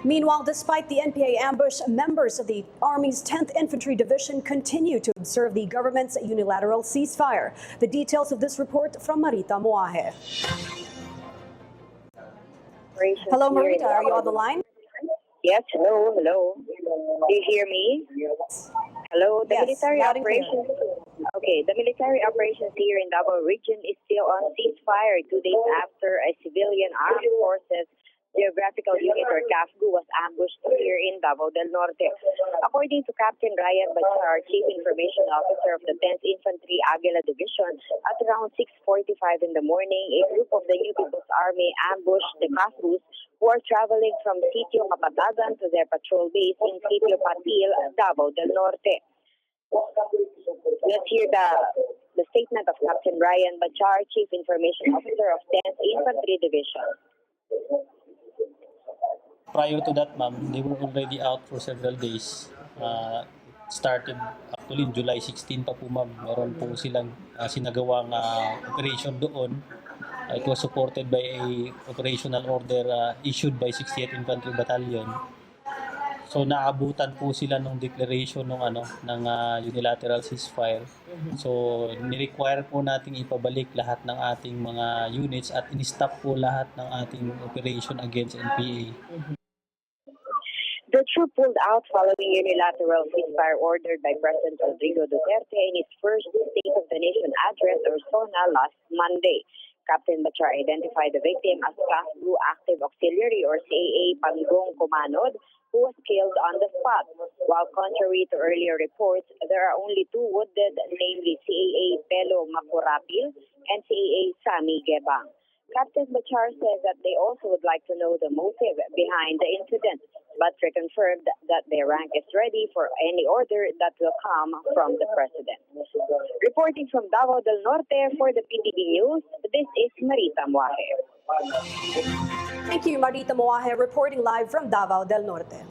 Meanwhile, despite the NPA ambush, members of the Army's 10th Infantry Division continue to observe the government's unilateral ceasefire. The details of this report from Marita Moahe. Hello, Marita. Are you on the line? Yes, hello. Do you hear me? Hello, the military operations. Okay, the military operations here in Davao region is still on ceasefire 2 days after a civilian armed forces geographical unit or CAFGU was ambushed here in Davao del Norte. According to Captain Ryan Bachar, Chief Information Officer of the 10th Infantry Aguila Division, at around 6:45 in the morning, a group of the New People's Army ambushed the CAFGUs who are traveling from Sitio Kapatagan to their patrol base in Sitio Patil, Davao del Norte. Let's hear the statement of Captain Ryan Bachar, Chief Information Officer of 10th Infantry Division. Prior to that, ma'am, they were already out for several days. Started actually July 16 pa po, ma'am. Meron po silang sinagawang operation doon. It was supported by a operational order issued by 60th Infantry Battalion. So naabutan po sila ng declaration ng unilateral ceasefire. So ni-require po nating ipabalik lahat ng ating mga units at in-stop po lahat ng ating operation against NPA. The troop pulled out following unilateral ceasefire ordered by President Rodrigo Duterte in his first State of the Nation address or SONA last Monday. Captain Bachar identified the victim as CAFGU Active Auxiliary or CAA Panggong Kumanod, who was killed on the spot. While contrary to earlier reports, there are only two wounded, namely CAA Pelo Makurapil and CAA Sami Gebang. Captain Bachar says that they also would like to know the motive behind the incident, but reconfirmed that their rank is ready for any order that will come from the President. Reporting from Davao del Norte for the PTV News, this is Marita Moahe. Thank you, Marita Moahe, reporting live from Davao del Norte.